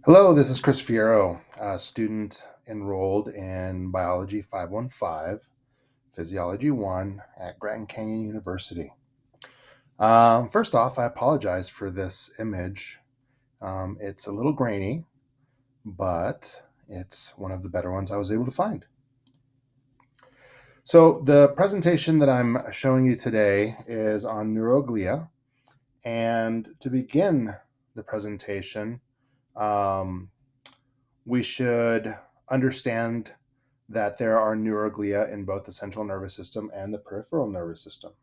Hello, this is Chris Fierro, a student enrolled in Biology 515, Physiology 1 at Grand Canyon University. First off, I apologize for this image. It's a little grainy, but it's one of the better ones I was able to find. So, the presentation that I'm showing you today is on neuroglia. And to begin the presentation, um, we should understand that there are neuroglia in both the central nervous system and the peripheral nervous system.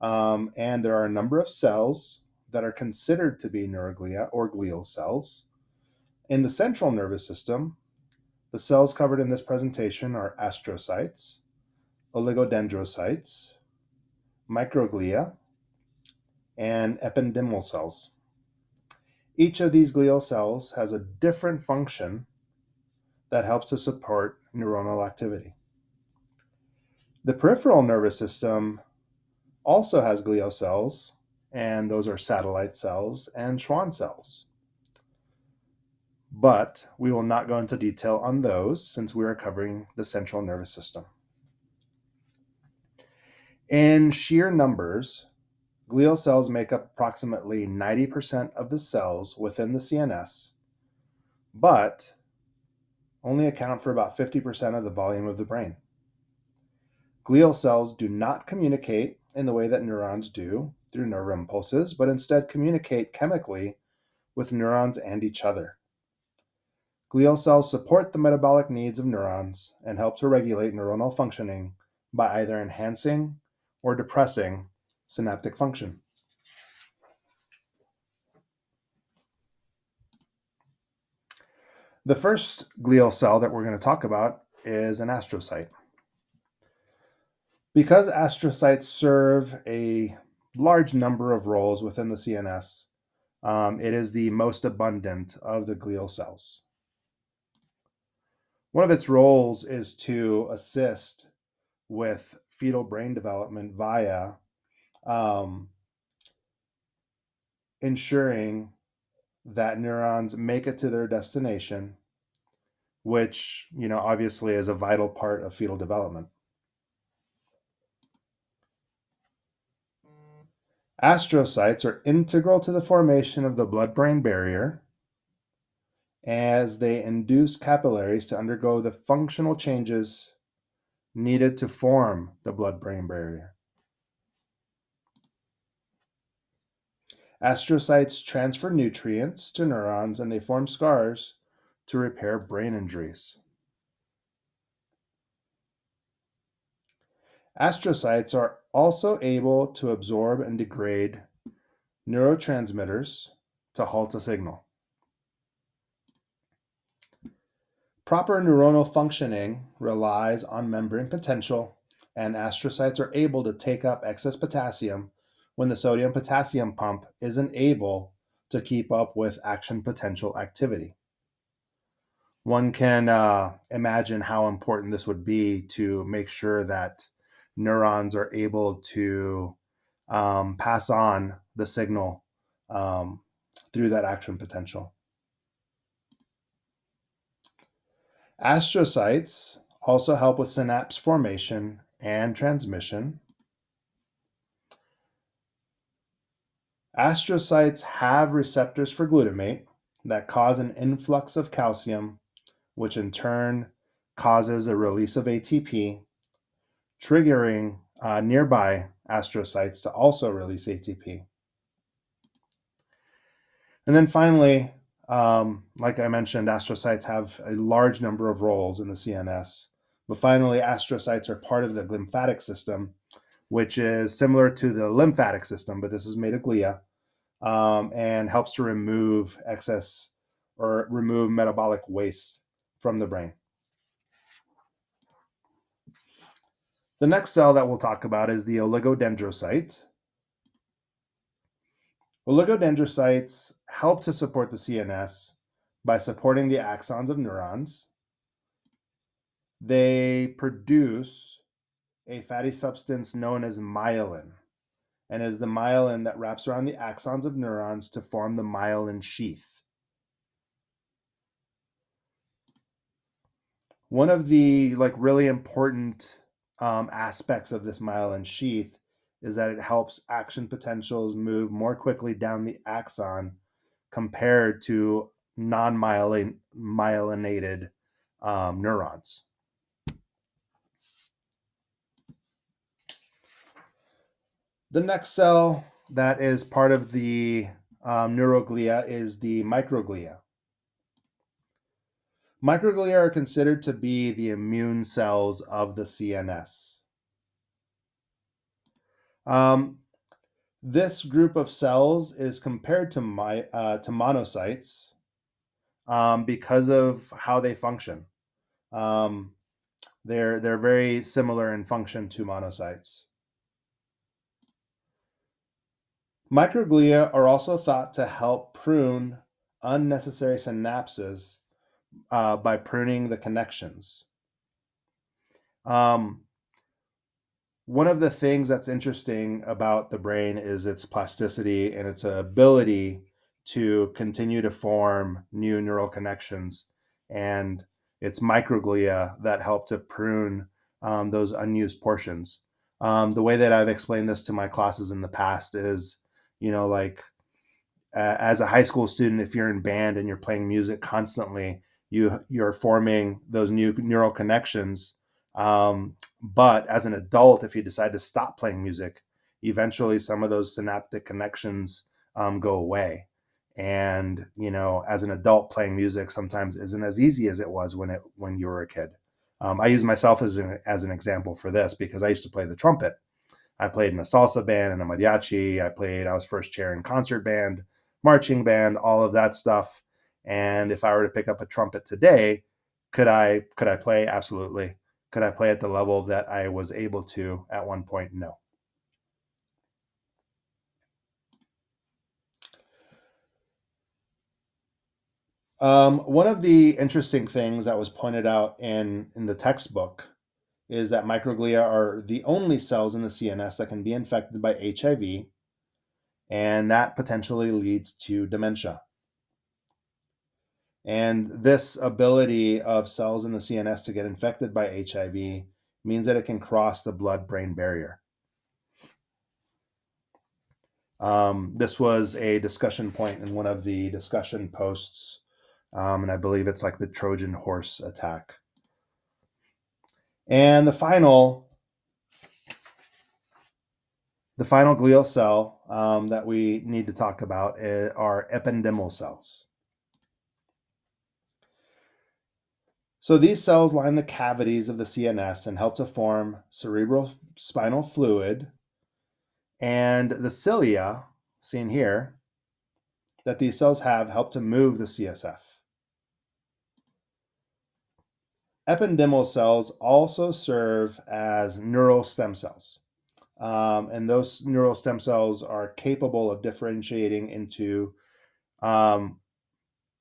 And there are a number of cells that are considered to be neuroglia or glial cells. In the central nervous system, the cells covered in this presentation are astrocytes, oligodendrocytes, microglia, and ependymal cells. Each of these glial cells has a different function that helps to support neuronal activity. The peripheral nervous system also has glial cells, and those are satellite cells and Schwann cells. But we will not go into detail on those since we are covering the central nervous system. In sheer numbers, glial cells make up approximately 90% of the cells within the CNS, but only account for about 50% of the volume of the brain. Glial cells do not communicate in the way that neurons do through nerve impulses, but instead communicate chemically with neurons and each other. Glial cells support the metabolic needs of neurons and help to regulate neuronal functioning by either enhancing or depressing synaptic function. The first glial cell that we're going to talk about is an astrocyte. Because astrocytes serve a large number of roles within the CNS, it is the most abundant of the glial cells. One of its roles is to assist with fetal brain development via um, ensuring that neurons make it to their destination, which, obviously is a vital part of fetal development. Astrocytes are integral to the formation of the blood-brain barrier as they induce capillaries to undergo the functional changes needed to form the blood-brain barrier. Astrocytes transfer nutrients to neurons and they form scars to repair brain injuries. Astrocytes are also able to absorb and degrade neurotransmitters to halt a signal. Proper neuronal functioning relies on membrane potential, and astrocytes are able to take up excess potassium when the sodium-potassium pump isn't able to keep up with action potential activity. One can imagine how important this would be to make sure that neurons are able to pass on the signal um, through that action potential. Astrocytes also help with synapse formation and transmission. Astrocytes have receptors for glutamate that cause an influx of calcium, which in turn causes a release of ATP, triggering nearby astrocytes to also release ATP. And then finally, like I mentioned, astrocytes have a large number of roles in the CNS. But finally, astrocytes are part of the lymphatic system, which is similar to the lymphatic system, but this is made of glia, and helps to remove excess or remove metabolic waste from the brain. The next cell that we'll talk about is the oligodendrocyte. Oligodendrocytes help to support the CNS by supporting the axons of neurons. They produce a fatty substance known as myelin, and it is the myelin that wraps around the axons of neurons to form the myelin sheath. One of the really important aspects of this myelin sheath is that it helps action potentials move more quickly down the axon compared to non-myelinated neurons. The next cell that is part of the neuroglia is the microglia. Microglia are considered to be the immune cells of the CNS. This group of cells is compared to monocytes because of how they function. They're very similar in function to monocytes. Microglia are also thought to help prune unnecessary synapses by pruning the connections. One of the things that's interesting about the brain is its plasticity and its ability to continue to form new neural connections. And it's microglia that help to prune those unused portions. The way that I've explained this to my classes in the past is, as a high school student, if you're in band and you're playing music constantly, you're forming those new neural connections. But as an adult, if you decide to stop playing music, eventually some of those synaptic connections go away. And as an adult, playing music sometimes isn't as easy as it was when you were a kid. I use myself as an example for this because I used to play the trumpet. I played in a salsa band and a mariachi. I was first chair in concert band, marching band, all of that stuff. And if I were to pick up a trumpet today, could I play? Absolutely. Could I play at the level that I was able to at one point? No. One of the interesting things that was pointed out in the textbook is that microglia are the only cells in the CNS that can be infected by HIV, and that potentially leads to dementia. And this ability of cells in the CNS to get infected by HIV means that it can cross the blood-brain barrier. This was a discussion point in one of the discussion posts, and I believe it's like the Trojan horse attack. And the final glial cell that we need to talk about are ependymal cells. So these cells line the cavities of the CNS and help to form cerebral spinal fluid, and the cilia, seen here, that these cells have help to move the CSF. Ependymal cells also serve as neural stem cells. And those neural stem cells are capable of differentiating into other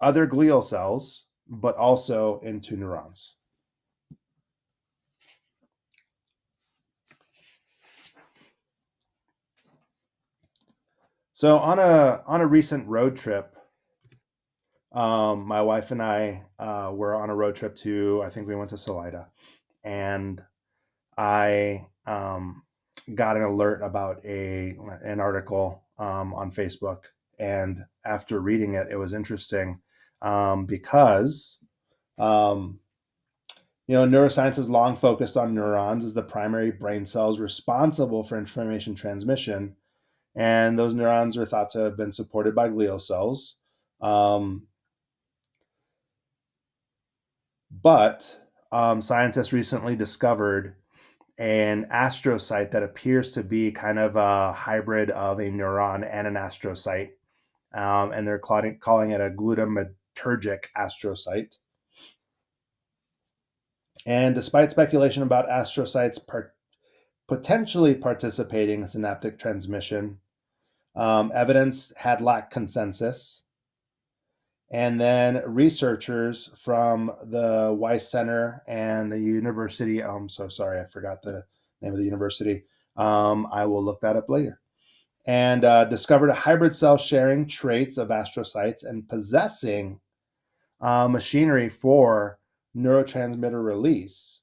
glial cells, but also into neurons. So on a recent road trip, my wife and I were on a road trip I think we went to Salida, and I got an alert about an article on Facebook, and after reading it, it was interesting because neuroscience has long focused on neurons as the primary brain cells responsible for information transmission, and those neurons are thought to have been supported by glial cells. But scientists recently discovered an astrocyte that appears to be kind of a hybrid of a neuron and an astrocyte, and they're calling it a glutamatergic astrocyte. And despite speculation about astrocytes potentially participating in synaptic transmission, evidence had lacked consensus. And then researchers from the Weiss Center and the university, I'm so sorry, I forgot the name of the university. I will look that up later. And discovered a hybrid cell sharing traits of astrocytes and possessing machinery for neurotransmitter release.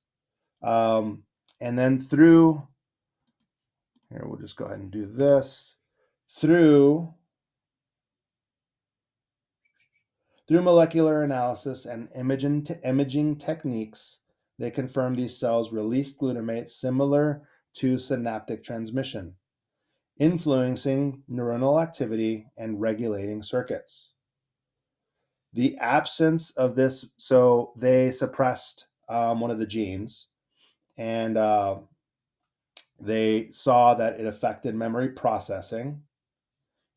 And then through, here, we'll just go ahead and do this, through molecular analysis and imaging techniques, they confirm these cells released glutamate similar to synaptic transmission, influencing neuronal activity and regulating circuits. The absence of this, so they suppressed one of the genes, and they saw that it affected memory processing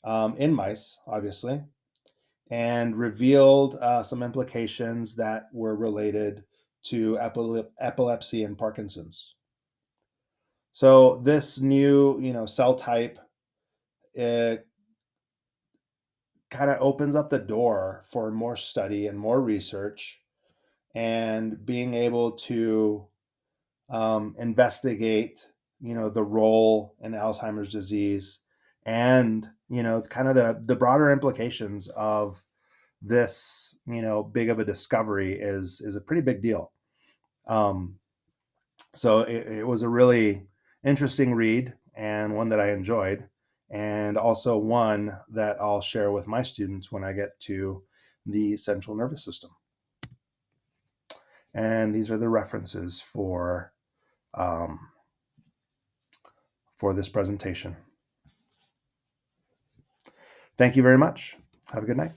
in mice, obviously, and revealed some implications that were related to epilepsy and Parkinson's. So this new, cell type, it kind of opens up the door for more study and more research, and being able to investigate, the role in Alzheimer's disease, and kind of the broader implications of this, big of a discovery is a pretty big deal. So it was a really interesting read, and one that I enjoyed, and also one that I'll share with my students when I get to the central nervous system. And these are the references for this presentation. Thank you very much. Have a good night.